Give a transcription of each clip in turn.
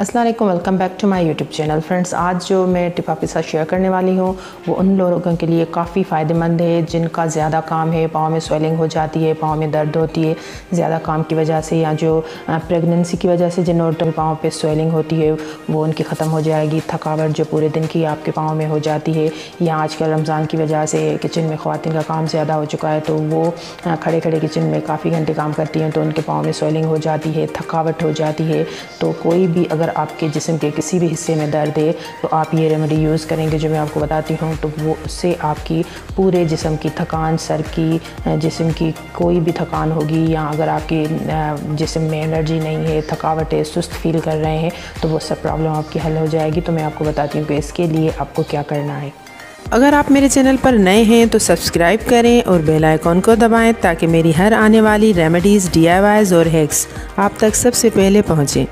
अस्सलाम वालेकुम, welcome back to my YouTube channel. Friends, आज जो मैं टिप आपके साथ शेयर करने वाली हूँ वो उन लोगों के लिए काफ़ी फ़ायदेमंद है जिनका ज़्यादा काम है, पाँव में स्वेलिंग हो जाती है, पाँव में दर्द होती है ज़्यादा काम की वजह से, या जो प्रेगनेंसी की वजह से जिन औरतों के पाँव पे स्वेलिंग होती है वो उनकी ख़त्म हो जाएगी। थकावट जो पूरे दिन की आपके पाँव में हो जाती है, या आजकल रमज़ान की वजह से किचन में ख़वातीन का काम ज़्यादा हो चुका है तो वो खड़े खड़े किचन में काफ़ी घंटे काम करती हैं तो उनके पाँव में स्वेलिंग हो जाती है, थकावट हो जाती है। तो कोई भी अगर आपके जिस्म के किसी भी हिस्से में दर्द है तो आप ये रेमेडी यूज़ करेंगे जो मैं आपको बताती हूँ, तो वो उससे आपकी पूरे जिस्म की थकान, सर की, जिस्म की कोई भी थकान होगी, या अगर आपकी जिस्म में एनर्जी नहीं है, थकावट है, सुस्त फील कर रहे हैं, तो वो सब प्रॉब्लम आपकी हल हो जाएगी। तो मैं आपको बताती हूँ कि इसके लिए आपको क्या करना है। अगर आप मेरे चैनल पर नए हैं तो सब्सक्राइब करें और बेल आइकॉन को दबाएं ताकि मेरी हर आने वाली रेमेडीज़, DIYs और हैक्स आप तक सबसे पहले पहुँचें।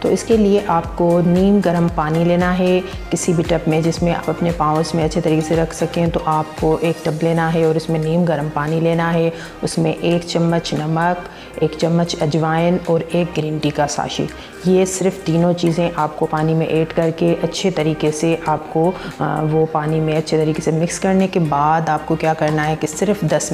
तो इसके लिए आपको नीम गर्म पानी लेना है किसी भी टब में जिसमें आप अपने पाँव उसमें अच्छे तरीके से रख सकें। तो आपको एक टब लेना है और उसमें नीम गर्म पानी लेना है, उसमें 1 चम्मच नमक, 1 चम्मच अजवाइन और 1 ग्रीन टी का साशी। ये सिर्फ तीनों चीज़ें आपको पानी में ऐड करके अच्छे तरीके से आपको वो पानी में अच्छे तरीके से मिक्स करने के बाद आपको क्या करना है कि सिर्फ 10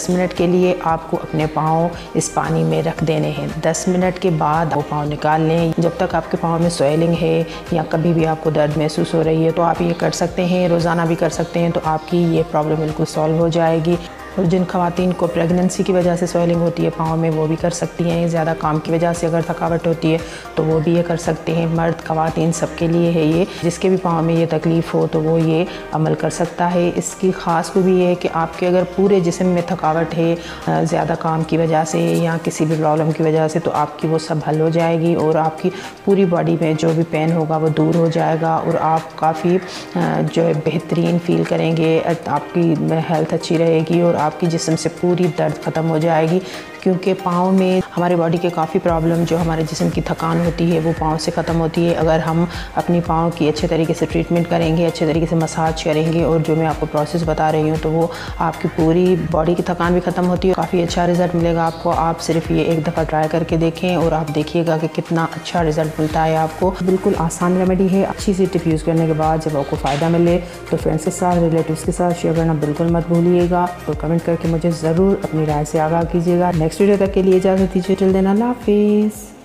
मिनट के लिए आपको अपने पाँव इस पानी में रख देने हैं। 10 मिनट के बाद वो पाँव निकाल लें। जब तक आपके पाँव में स्वेलिंग है या कभी भी आपको दर्द महसूस हो रही है तो आप ये कर सकते हैं, रोज़ाना भी कर सकते हैं, तो आपकी ये प्रॉब्लम बिल्कुल सॉल्व हो जाएगी। और जिन ख़वातीन को प्रेगनेंसी की वजह से स्वेलिंग होती है पाँव में वो भी कर सकती हैं। ज़्यादा काम की वजह से अगर थकावट होती है तो वो भी ये कर सकते हैं। मर्द ख़वातीन सबके लिए है ये, जिसके भी पाँव में ये तकलीफ़ हो तो वो ये अमल कर सकता है। इसकी ख़ास खूबी ये है कि आपके अगर पूरे जिस्म में थकावट है ज़्यादा काम की वजह से या किसी भी प्रॉब्लम की वजह से तो आपकी वो सब हल हो जाएगी और आपकी पूरी बॉडी में जो भी पेन होगा वो दूर हो जाएगा और आप काफ़ी जो है बेहतरीन फ़ील करेंगे, आपकी हेल्थ अच्छी रहेगी और आपकी जिस्म से पूरी दर्द ख़त्म हो जाएगी। क्योंकि पाँव में हमारे बॉडी के काफ़ी प्रॉब्लम जो हमारे जिस्म की थकान होती है वो पाँव से ख़त्म होती है। अगर हम अपनी पाँव की अच्छे तरीके से ट्रीटमेंट करेंगे, अच्छे तरीके से मसाज करेंगे और जो मैं आपको प्रोसेस बता रही हूँ तो वो आपकी पूरी बॉडी की थकान भी ख़त्म होती है। काफ़ी अच्छा रिज़ल्ट मिलेगा आपको। आप सिर्फ ये एक दफ़ा ट्राई करके देखें और आप देखिएगा कि कितना अच्छा रिज़ल्ट मिलता है आपको। बिल्कुल आसान रेमेडी है। अच्छी सी टिप यूज़ करने के बाद जब आपको फ़ायदा मिले तो फ्रेंड्स के साथ, रिलेटिव्स के साथ शेयर करना बिल्कुल मत भूलिएगा और कमेंट करके मुझे ज़रूर अपनी राय से आगाह कीजिएगा। नेक्स्ट वीडियो तक के लिए इजाज़त दीजिए। टिल देन, अल्लाह हाफिज़।